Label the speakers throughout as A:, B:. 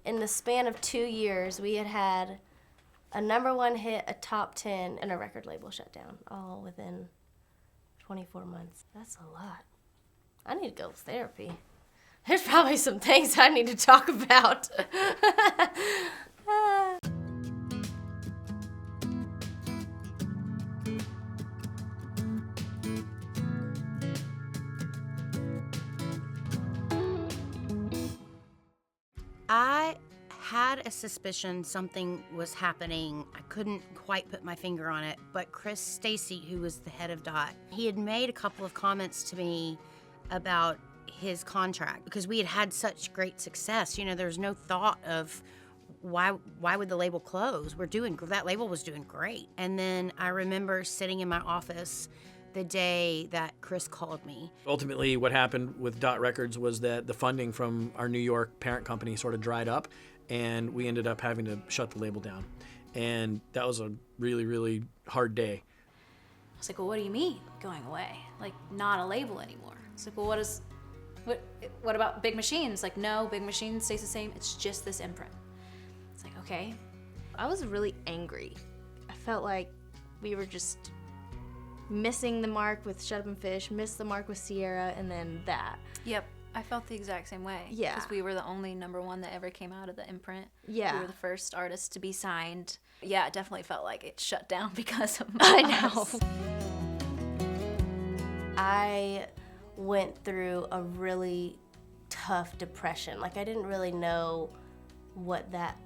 A: in the span of 2 years, we had a #1 hit, a top 10, and a record label shutdown, all within 24 months. That's a lot. I need to go to therapy. There's probably some things I need to talk about.
B: I had a suspicion something was happening. I couldn't quite put my finger on it, but Chris Stacy, who was the head of DOT, he had made a couple of comments to me about his contract because we had had such great success. You know, there was no thought of why would the label close? That label was doing great. And then I remember sitting in my office the day that Chris called me.
C: Ultimately, what happened with Dot Records was that the funding from our New York parent company sort of dried up, and we ended up having to shut the label down. And that was a really, really hard day.
D: I was like, well, what do you mean going away? Like, not a label anymore. It's like, well, what about Big Machine? It's like, no, Big Machine stays the same. It's just this imprint. It's like, okay.
E: I was really angry. I felt like we were just missing the mark with Shut Up and Fish, missed the mark with Sierra, and then that.
D: Yep, I felt the exact same way.
E: Yeah.
D: Because we were the only #1 that ever came out of the imprint.
E: Yeah.
D: We were the first artist to be signed. Yeah, it definitely felt like it shut down because of
E: I know.
D: us.
A: I went through a really tough depression. Like, I didn't really know what that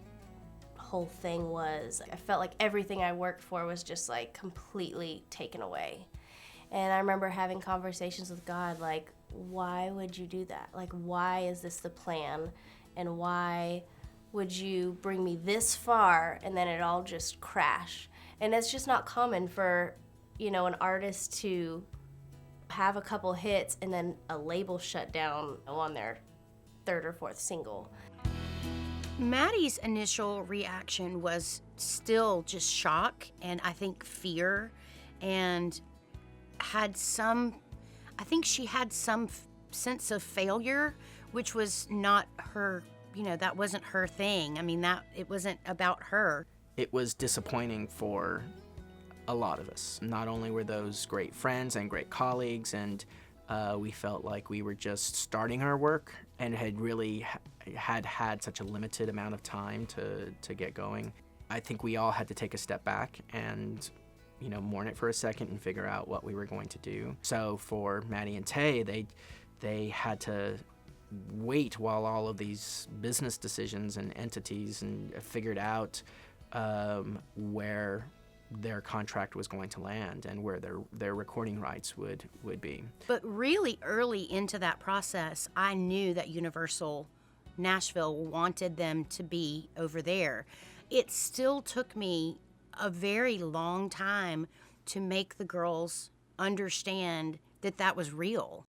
A: whole thing was. I felt like everything I worked for was just like completely taken away. And I remember having conversations with God, like, why would you do that? Like, why is this the plan? And why would you bring me this far and then it all just crash? And it's just not common for, you know, an artist to have a couple hits and then a label shut down on their 3rd or 4th single.
B: Maddie's initial reaction was still just shock and I think fear, and I think she had some sense of failure, which was not her, you know, that wasn't her thing. I mean, it wasn't about her.
F: It was disappointing for a lot of us. Not only were those great friends and great colleagues, and we felt like we were just starting our work and had really had such a limited amount of time to get going. I think we all had to take a step back and, you know, mourn it for a second and figure out what we were going to do. So for Maddie and Tae, they had to wait while all of these business decisions and entities and figured out where their contract was going to land and where their recording rights would be.
B: But really early into that process, I knew that Universal Nashville wanted them to be over there. It still took me a very long time to make the girls understand that that was real.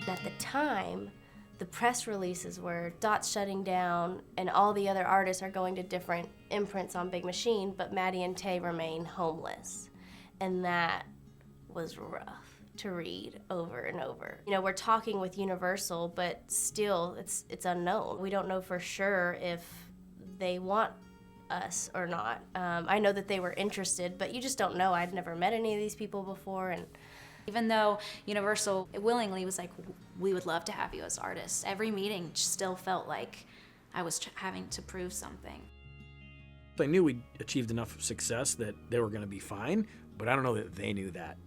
A: At the time, the press releases were Dot's shutting down and all the other artists are going to different imprints on Big Machine, but Maddie and Tae remain homeless. And that was rough to read over and over. You know, we're talking with Universal, but still it's unknown. We don't know for sure if they want us or not. I know that they were interested, but you just don't know. I'd never met any of these people before, and
D: even though Universal willingly was like, we would love to have you as artists, every meeting still felt like I was having to prove something.
C: I knew we'd achieved enough success that they were going to be fine, but I don't know that they knew that.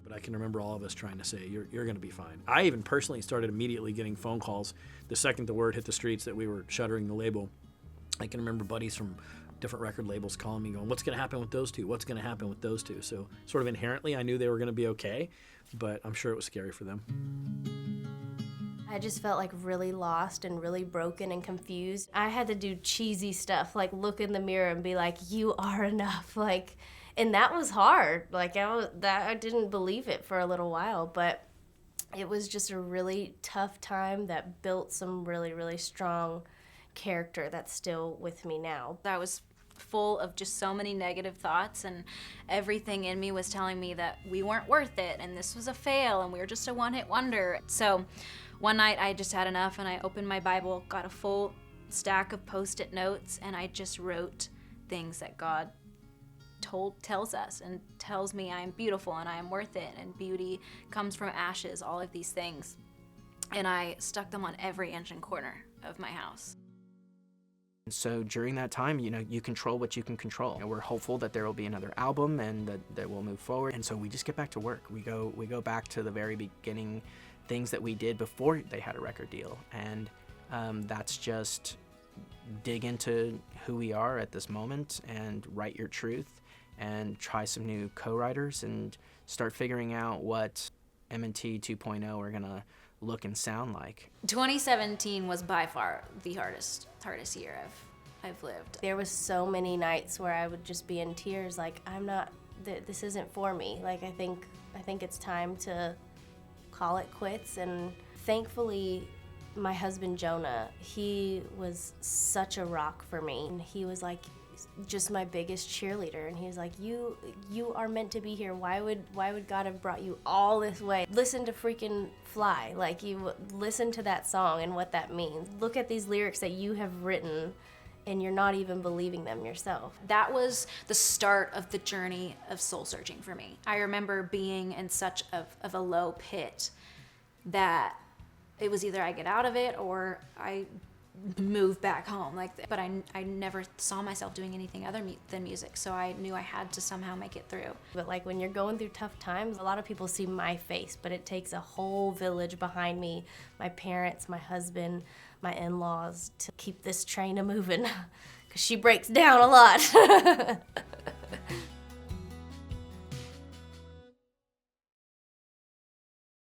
C: But I can remember all of us trying to say, you're going to be fine. I even personally started immediately getting phone calls the second the word hit the streets that we were shuttering the label. I can remember buddies from different record labels calling me going, what's going to happen with those two? What's going to happen with those two? So sort of inherently, I knew they were going to be okay, but I'm sure it was scary for them.
A: I just felt like really lost and really broken and confused. I had to do cheesy stuff, like look in the mirror and be like, you are enough. Like, and that was hard. Like I didn't believe it for a little while, but it was just a really tough time that built some really, really strong character that's still with me now.
D: I was full of just so many negative thoughts, and everything in me was telling me that we weren't worth it and this was a fail and we were just a one-hit wonder. So one night I just had enough and I opened my Bible, got a full stack of Post-it notes, and I just wrote things that God tells us and tells me I am beautiful and I am worth it, and beauty comes from ashes, all of these things. And I stuck them on every inch and corner of my house.
F: So during that time, you control what you can control. And we're hopeful that there will be another album and that we'll move forward. And so we just get back to work. We go back to the very beginning, things that we did before they had a record deal. And that's just dig into who we are at this moment and write your truth and try some new co-writers and start figuring out what M&T 2.0 are gonna look and sound like.
D: 2017 was by far the hardest year I've lived.
A: There was so many nights where I would just be in tears, like, this isn't for me. Like, I think it's time to call it quits. And thankfully, my husband Jonah, he was such a rock for me. And he was like just my biggest cheerleader, and he was like, you are meant to be here. Why would God have brought you all this way? Listen to freaking Fly. Like, you listen to that song and what that means. Look at these lyrics that you have written, and you're not even believing them yourself.
D: That was the start of the journey of soul searching for me. I remember being in such of a low pit that it was either I get out of it or I move back home. But I never saw myself doing anything other than music, so I knew I had to somehow make it through.
A: But like, when you're going through tough times, a lot of people see my face, but it takes a whole village behind me, my parents, my husband, my in-laws, to keep this train a moving, because she breaks down a lot.